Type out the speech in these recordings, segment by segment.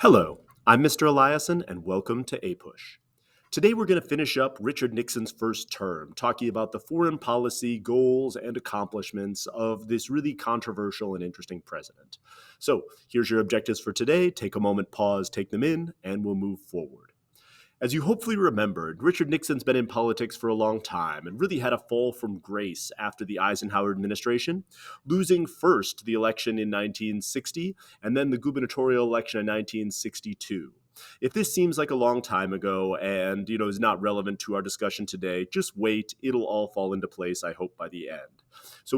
Hello, I'm Mr. Eliason, and welcome to APUSH. Today we're going to finish up Richard Nixon's first term, talking about the foreign policy goals and accomplishments of this really controversial and interesting president. So here's your objectives for today. Take a moment, pause, take them in, and we'll move forward. As you hopefully remembered, Richard Nixon's been in politics for a long time and really had a fall from grace after the Eisenhower administration, losing first the election in 1960 and then the gubernatorial election in 1962. If this seems like a long time ago and is not relevant to our discussion today, just wait, it'll all fall into place, I hope, by the end. So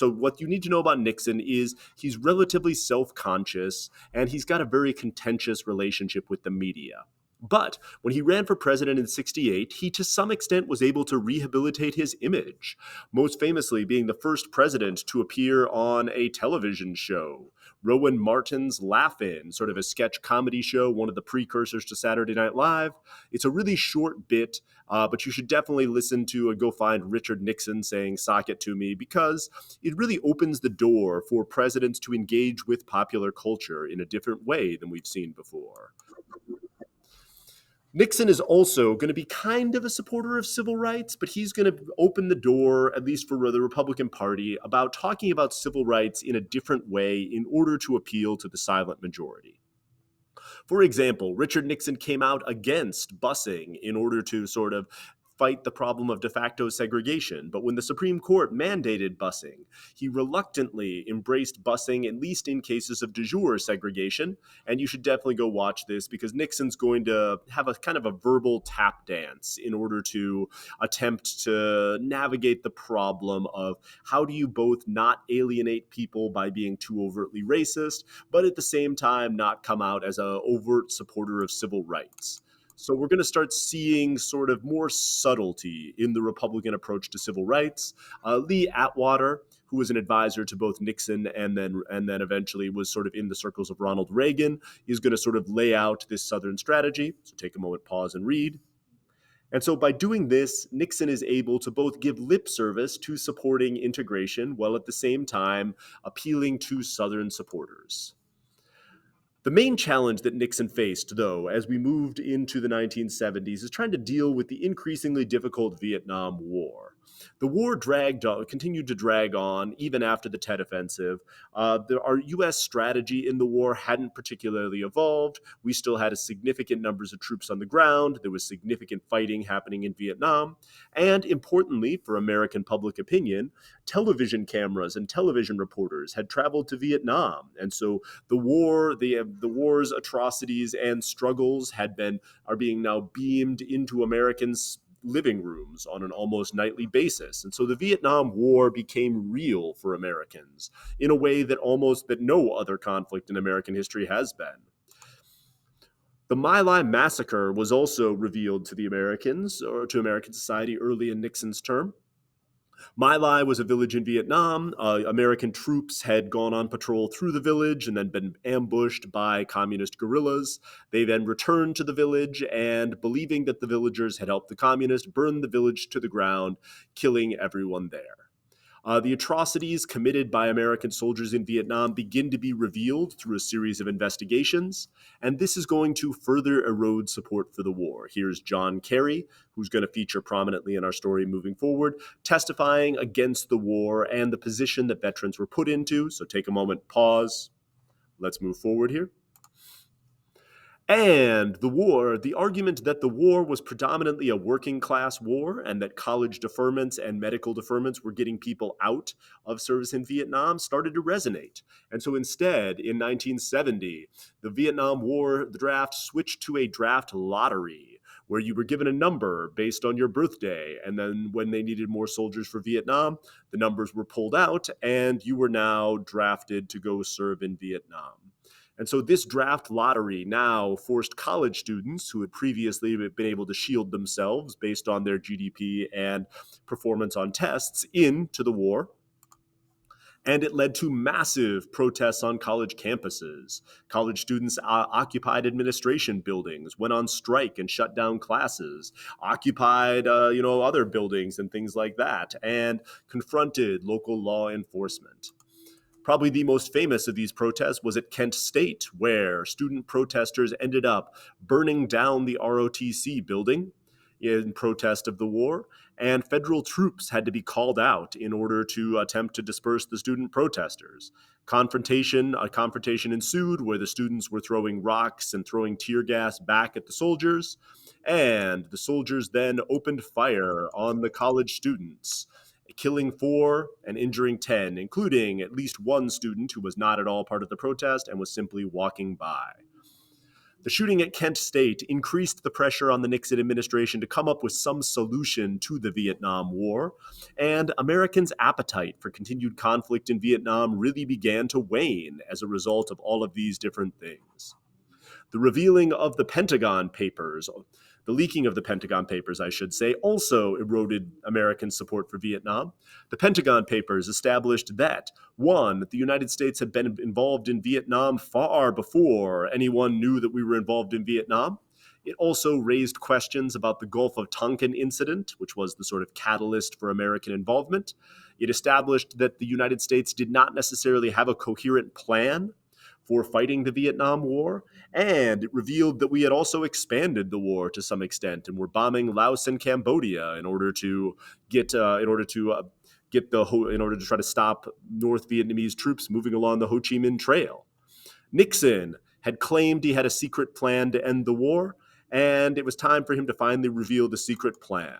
what you need to know about Nixon is he's relatively self-conscious and he's got a very contentious relationship with the media. But when he ran for president in 68, he to some extent was able to rehabilitate his image, most famously being the first president to appear on a television show. Rowan Martin's Laugh-In, sort of a sketch comedy show, one of the precursors to Saturday Night Live. It's a really short bit, but you should definitely listen to and go find Richard Nixon saying "sock it to me," because it really opens the door for presidents to engage with popular culture in a different way than we've seen before. Nixon is also going to be kind of a supporter of civil rights, but he's going to open the door, at least for the Republican Party, about talking about civil rights in a different way in order to appeal to the silent majority. For example, Richard Nixon came out against busing in order to sort of fight the problem of de facto segregation. But when the Supreme Court mandated busing, he reluctantly embraced busing, at least in cases of de jure segregation. And you should definitely go watch this because Nixon's going to have a kind of a verbal tap dance in order to attempt to navigate the problem of how do you both not alienate people by being too overtly racist, but at the same time not come out as an overt supporter of civil rights. So we're going to start seeing sort of more subtlety in the Republican approach to civil rights. Lee Atwater, who was an advisor to both Nixon and then eventually was sort of in the circles of Ronald Reagan, is going to sort of lay out this Southern strategy. So take a moment, pause, and read. And so by doing this, Nixon is able to both give lip service to supporting integration while at the same time appealing to Southern supporters. The main challenge that Nixon faced, though, as we moved into the 1970s, is trying to deal with the increasingly difficult Vietnam War. The war continued to drag on even after the Tet Offensive. Our U.S. strategy in the war hadn't particularly evolved. We still had a significant numbers of troops on the ground. There was significant fighting happening in Vietnam. And importantly, for American public opinion, television cameras and television reporters had traveled to Vietnam. And so the war's atrocities and struggles are being now beamed into Americans' living rooms on an almost nightly basis. And so the Vietnam War became real for Americans in a way that no other conflict in American history has been. The My Lai massacre was also revealed to the Americans or to American society early in Nixon's term. My Lai was a village in Vietnam. American troops had gone on patrol through the village and then been ambushed by communist guerrillas. They then returned to the village and, believing that the villagers had helped the communists, burned the village to the ground, killing everyone there. The atrocities committed by American soldiers in Vietnam begin to be revealed through a series of investigations, and this is going to further erode support for the war. Here's John Kerry, who's going to feature prominently in our story moving forward, testifying against the war and the position that veterans were put into. So take a moment, pause. Let's move forward here. And the argument that the war was predominantly a working class war and that college deferments and medical deferments were getting people out of service in Vietnam started to resonate. And so instead, in 1970, the Vietnam War draft switched to a draft lottery where you were given a number based on your birthday. And then when they needed more soldiers for Vietnam, the numbers were pulled out and you were now drafted to go serve in Vietnam. And so this draft lottery now forced college students who had previously been able to shield themselves based on their GDP and performance on tests into the war. And it led to massive protests on college campuses. College students occupied administration buildings, went on strike and shut down classes, occupied other buildings and things like that, and confronted local law enforcement. Probably the most famous of these protests was at Kent State, where student protesters ended up burning down the ROTC building in protest of the war, and federal troops had to be called out in order to attempt to disperse the student protesters. A confrontation ensued where the students were throwing rocks and throwing tear gas back at the soldiers, and the soldiers then opened fire on the college students, killing 4 and injuring 10, including at least one student who was not at all part of the protest and was simply walking by. The shooting at Kent State increased the pressure on the Nixon administration to come up with some solution to the Vietnam War, and Americans' appetite for continued conflict in Vietnam really began to wane as a result of all of these different things. The revealing of the Pentagon Papers, the leaking of the Pentagon Papers, I should say, also eroded American support for Vietnam. The Pentagon Papers established that, one, the United States had been involved in Vietnam far before anyone knew that we were involved in Vietnam. It also raised questions about the Gulf of Tonkin incident, which was the sort of catalyst for American involvement. It established that the United States did not necessarily have a coherent plan for fighting the Vietnam War, and it revealed that we had also expanded the war to some extent and were bombing Laos and Cambodia in order to try to stop North Vietnamese troops moving along the Ho Chi Minh Trail. Nixon had claimed he had a secret plan to end the war, and it was time for him to finally reveal the secret plan.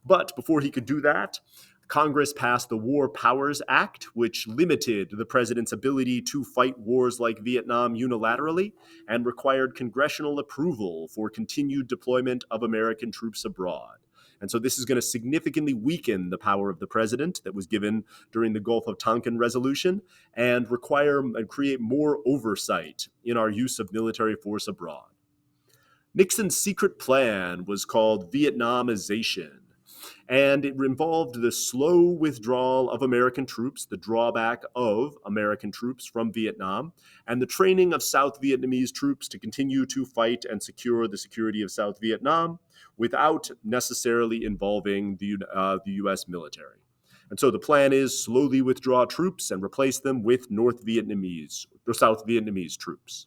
But before he could do that, Congress passed the War Powers Act, which limited the president's ability to fight wars like Vietnam unilaterally and required congressional approval for continued deployment of American troops abroad. And so this is going to significantly weaken the power of the president that was given during the Gulf of Tonkin resolution and require and create more oversight in our use of military force abroad. Nixon's secret plan was called Vietnamization, and it involved the slow withdrawal of American troops, the drawback of American troops from Vietnam, and the training of South Vietnamese troops to continue to fight and secure the security of South Vietnam without necessarily involving the U.S. military. And so the plan is slowly withdraw troops and replace them with North Vietnamese or South Vietnamese troops.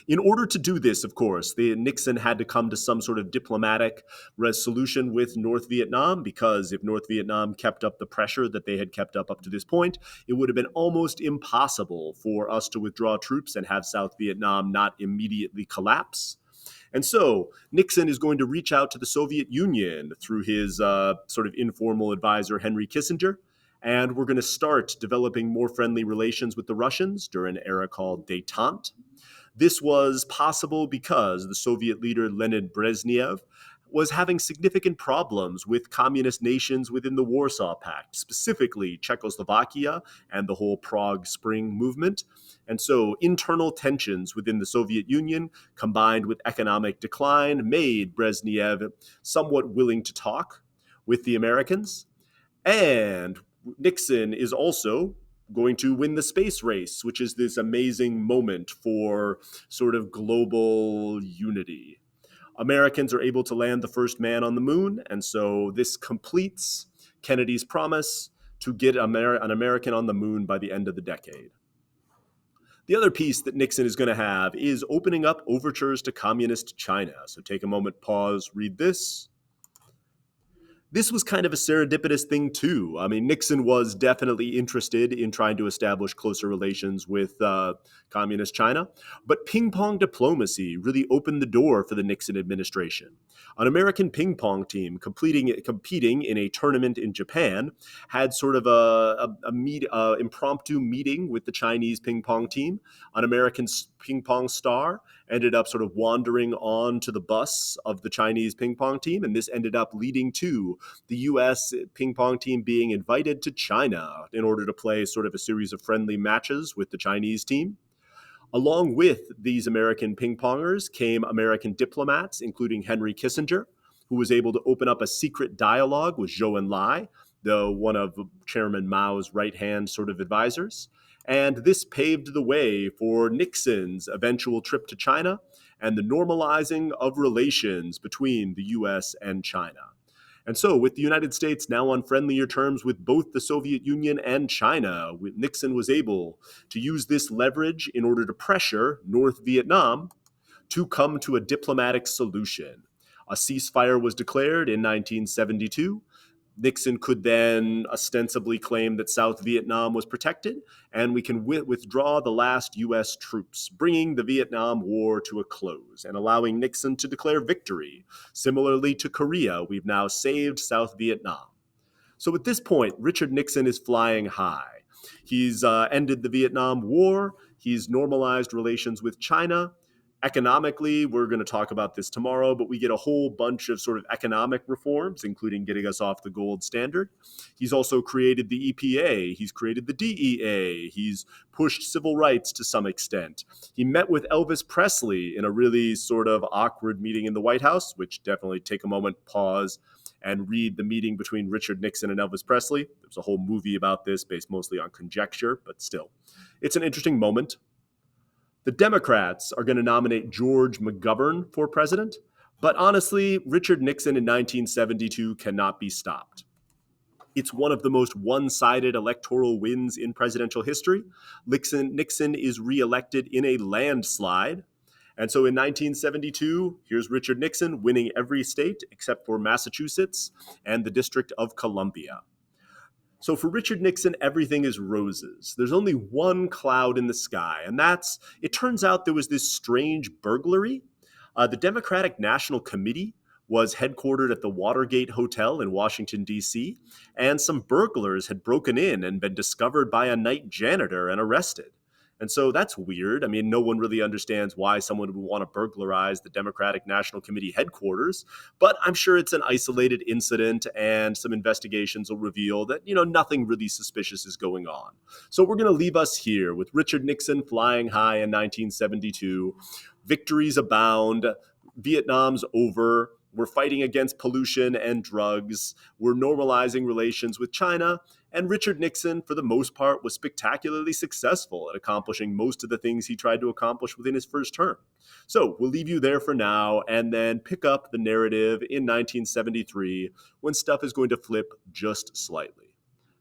In order to do this, of course, Nixon had to come to some sort of diplomatic resolution with North Vietnam, because if North Vietnam kept up the pressure that they had kept up to this point, it would have been almost impossible for us to withdraw troops and have South Vietnam not immediately collapse. And so Nixon is going to reach out to the Soviet Union through his sort of informal advisor, Henry Kissinger, and we're going to start developing more friendly relations with the Russians during an era called détente. This was possible because the Soviet leader Leonid Brezhnev was having significant problems with communist nations within the Warsaw Pact, specifically Czechoslovakia and the whole Prague Spring movement. And so internal tensions within the Soviet Union, combined with economic decline, made Brezhnev somewhat willing to talk with the Americans. And Nixon is also going to win the space race, which is this amazing moment for sort of global unity. Americans are able to land the first man on the moon, and so this completes Kennedy's promise to get an American on the moon by the end of the decade. The other piece that Nixon is going to have is opening up overtures to communist China. So take a moment, pause, read this. This was kind of a serendipitous thing, too. I mean, Nixon was definitely interested in trying to establish closer relations with communist China, but ping pong diplomacy really opened the door for the Nixon administration. An American ping pong team competing in a tournament in Japan had sort of a impromptu meeting with the Chinese ping pong team. An American ping pong star ended up sort of wandering onto the bus of the Chinese ping pong team, and this ended up leading to the U.S. ping pong team being invited to China in order to play sort of a series of friendly matches with the Chinese team. Along with these American ping pongers came American diplomats, including Henry Kissinger, who was able to open up a secret dialogue with Zhou Enlai, one of Chairman Mao's right-hand sort of advisors. And this paved the way for Nixon's eventual trip to China and the normalizing of relations between the U.S. and China. And so, with the United States now on friendlier terms with both the Soviet Union and China, Nixon was able to use this leverage in order to pressure North Vietnam to come to a diplomatic solution. A ceasefire was declared in 1972. Nixon could then ostensibly claim that South Vietnam was protected, and we can withdraw the last U.S. troops, bringing the Vietnam War to a close and allowing Nixon to declare victory. Similarly to Korea, we've now saved South Vietnam. So at this point, Richard Nixon is flying high. He's ended the Vietnam War. He's normalized relations with China. Economically, we're going to talk about this tomorrow, but we get a whole bunch of sort of economic reforms, including getting us off the gold standard. He's also created the EPA. He's created the DEA. He's pushed civil rights to some extent. He met with Elvis Presley in a really sort of awkward meeting in the White House, which definitely take a moment, pause, and read the meeting between Richard Nixon and Elvis Presley. There's a whole movie about this based mostly on conjecture, but still, it's an interesting moment. The Democrats are going to nominate George McGovern for president, but honestly, Richard Nixon in 1972 cannot be stopped. It's one of the most one-sided electoral wins in presidential history. Nixon is reelected in a landslide. And so in 1972, here's Richard Nixon winning every state except for Massachusetts and the District of Columbia. So for Richard Nixon, everything is roses. There's only one cloud in the sky, and that's, it turns out there was this strange burglary. The Democratic National Committee was headquartered at the Watergate Hotel in Washington, D.C., and some burglars had broken in and been discovered by a night janitor and arrested. And so that's weird. I mean, no one really understands why someone would want to burglarize the Democratic National Committee headquarters, but I'm sure it's an isolated incident and some investigations will reveal that, nothing really suspicious is going on. So we're going to leave us here with Richard Nixon flying high in 1972. Victories abound. Vietnam's over. We're fighting against pollution and drugs. We're normalizing relations with China. And Richard Nixon, for the most part, was spectacularly successful at accomplishing most of the things he tried to accomplish within his first term. So we'll leave you there for now and then pick up the narrative in 1973 when stuff is going to flip just slightly.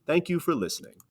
Thank you for listening.